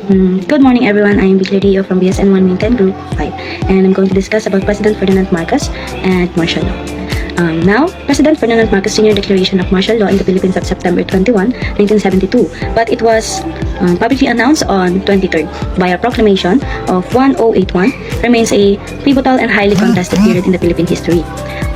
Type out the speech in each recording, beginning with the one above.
Good morning everyone, I am Bigla Rio from BSN1 Main 10 Group 5 and I'm going to discuss about President Ferdinand Marcos and martial law. Now, President Ferdinand Marcos Sr. declaration of martial law in the Philippines of September 21, 1972, but it was publicly announced on 23rd via proclamation of 1081, remains a pivotal and highly contested period in the Philippine history.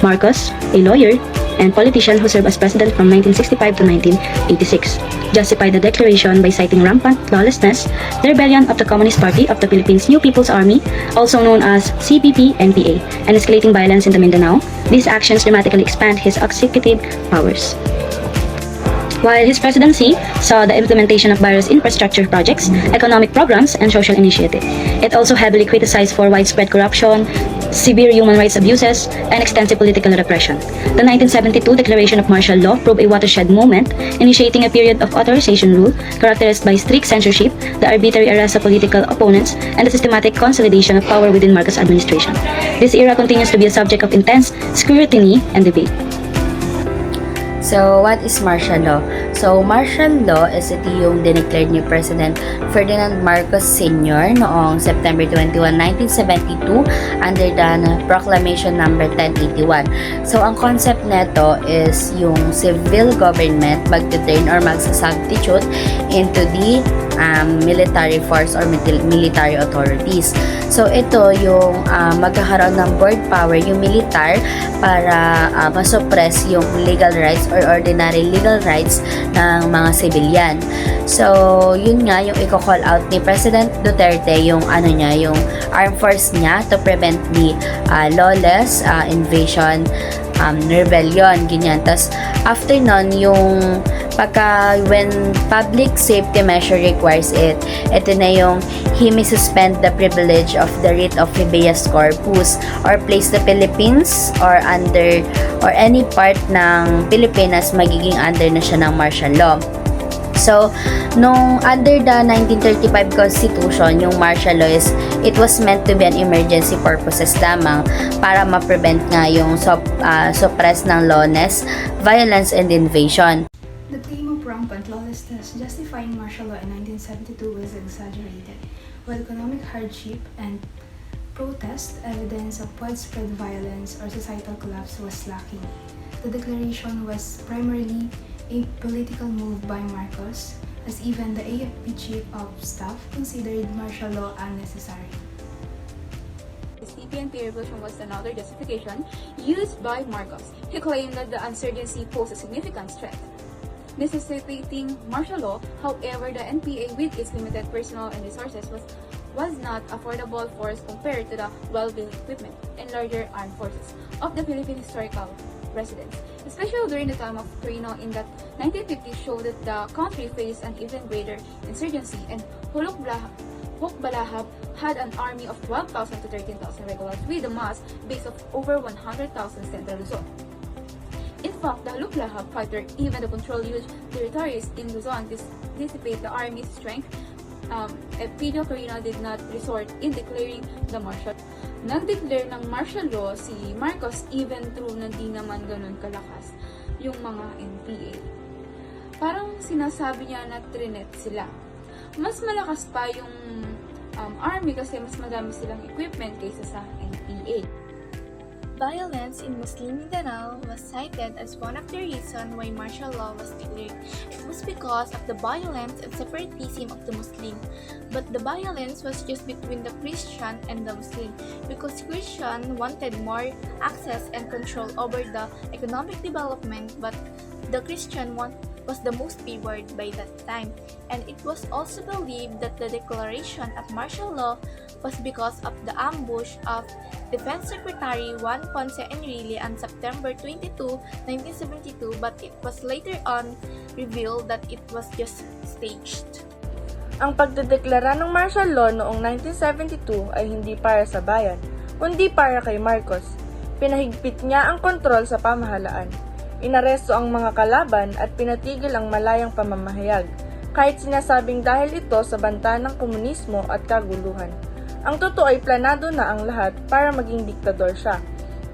Marcos, a lawyer and politician who served as president from 1965 to 1986, justified the declaration by citing rampant lawlessness, the rebellion of the Communist Party of the Philippines New People's Army, also known as CPP-NPA, and escalating violence in the Mindanao. These actions dramatically expand his executive powers. While his presidency saw the implementation of various infrastructure projects, economic programs, and social initiatives, it also heavily criticized for widespread corruption, severe human rights abuses, and extensive political repression. The 1972 Declaration of Martial Law proved a watershed moment, initiating a period of authorization rule characterized by strict censorship, the arbitrary arrest of political opponents, and the systematic consolidation of power within Marcos' administration. This era continues to be a subject of intense scrutiny and debate. So, what is martial law? So, martial law is ito yung dineclared ni President Ferdinand Marcos Sr. noong September 21, 1972 under the Proclamation number 1081. So, ang concept neto is yung civil government magte-turn or magsasubstitute into the military force or military authorities. So, ito yung magkakaroon ng board power yung militar para masuppress yung legal rights or ordinary legal rights ng mga civilian. So, yun nga yung i-call out ni President Duterte yung yung armed force niya to prevent the lawless invasion, rebellion, ganyan. Tapos, after nun, yung when public safety measure requires it, ito na yung he may suspend the privilege of the writ of habeas corpus or place the Philippines or any part ng Pilipinas magiging under na siya ng martial law. So, nung under the 1935 Constitution, yung martial law it was meant to be an emergency purposes lamang para ma-prevent nga yung suppress ng lawlessness, violence, and invasion. The theme of rampant lawlessness justifying martial law in 1972 was exaggerated, while economic hardship and protest evidence of widespread violence or societal collapse was lacking. The declaration was primarily a political move by Marcos, as even the AFP Chief of Staff considered martial law unnecessary. The CPNP revolution was another justification used by Marcos. He claimed that the insurgency posed a significant threat, necessitating martial law. However, the NPA, with its limited personnel and resources, was not affordable force compared to the well-built equipment and larger armed forces of the Philippine historical residents, especially during the time of Quirino in that 1950s showed that the country faced an even greater insurgency, and Hukbalahap had an army of 12,000 to 13,000 regulars with a mass base of over 100,000 Central Luzon. In fact, the Hukbalahap fighter even to control huge territories in Luzon dissipate the army's strength. Pedro Quirino did not resort in declaring the martial. Nag-declare ng martial law si Marcos even though hindi naman ganun kalakas yung mga NPA. Parang sinasabi niya na trinet sila. Mas malakas pa yung army kasi mas madami silang equipment kaysa sa NPA. Violence in Muslim Mindanao was cited as one of the reasons why martial law was declared. It was because of the violence and separatism of the Muslim. But the violence was just between the Christian and the Muslim, because Christian wanted more access and control over the economic development, but the Christian was the most favored by that time. And it was also believed that the declaration of martial law was because of the ambush of Defense Secretary Juan Ponce Enrile on September 22, 1972, but it was later on revealed that it was just staged. Ang pagdedeklara ng martial law noong 1972 ay hindi para sa bayan, kundi para kay Marcos. Pinahigpit niya ang kontrol sa pamahalaan. Inaresto ang mga kalaban at pinatigil ang malayang pamamahayag, kahit sinasabing dahil ito sa banta ng komunismo at kaguluhan. Ang totoo ay planado na ang lahat para maging diktador siya.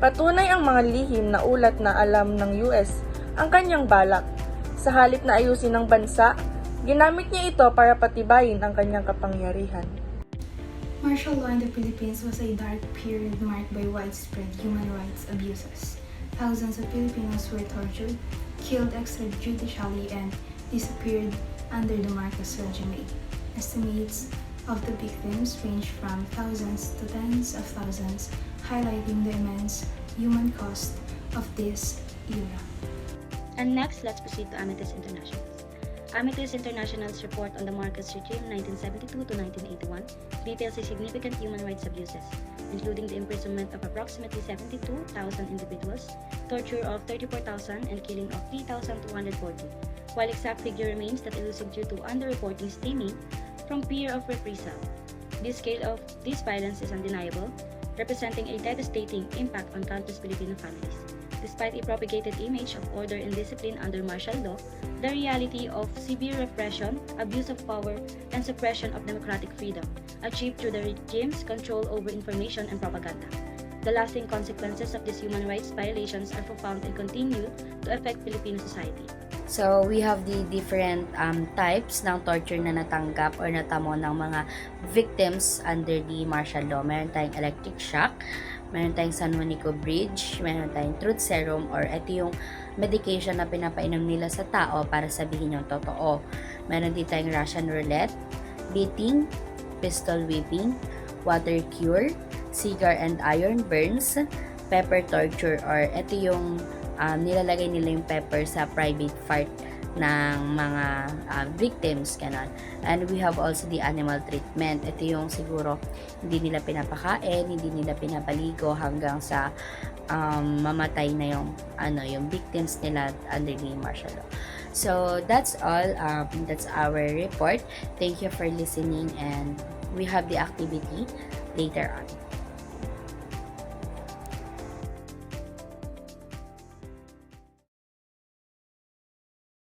Patunay ang mga lihim na ulat na alam ng US ang kanyang balak. Sa halip na ayusin ng bansa, Ginamit niya ito para patibayin ang kanyang kapangyarihan. Martial law in the Philippines was a dark period marked by widespread human rights abuses. Thousands of Filipinos were tortured, killed extrajudicially, and disappeared under the Marcos regime. Estimates of the victims range from thousands to tens of thousands, highlighting the immense human cost of this era. And next, let's proceed to Amicus International. Amicus International's report on the Marcos regime 1972 to 1981 details a significant human rights abuses, including the imprisonment of approximately 72,000 individuals, torture of 34,000, and killing of 3,240, while exact figure remains that elusive due to underreporting stemming from fear of reprisal. The scale of this violence is undeniable, representing a devastating impact on countless Filipino families. Despite a propagated image of order and discipline under martial law, the reality of severe repression, abuse of power, and suppression of democratic freedom, achieved through the regime's control over information and propaganda. The lasting consequences of these human rights violations are profound and continue to affect Filipino society. So, we have the different types ng torture na natanggap or natamo ng mga victims under the martial law. Meron tayong electric shock, meron tayong San Juanico Bridge, meron tayong truth serum, or ito yung medication na pinapainom nila sa tao para sabihin yung totoo. Meron din tayong Russian roulette, beating, pistol whipping, water cure, cigar and iron burns, pepper torture, or ito yung nilalagay nila yung pepper sa private part ng mga victims, ganon. And we have also the animal treatment. Ito yung siguro hindi nila pinapakain, hindi nila pinapaligo hanggang sa mamatay na yung victims nila under the martial law. So that's all. That's our report. Thank you for listening, and we have the activity later on.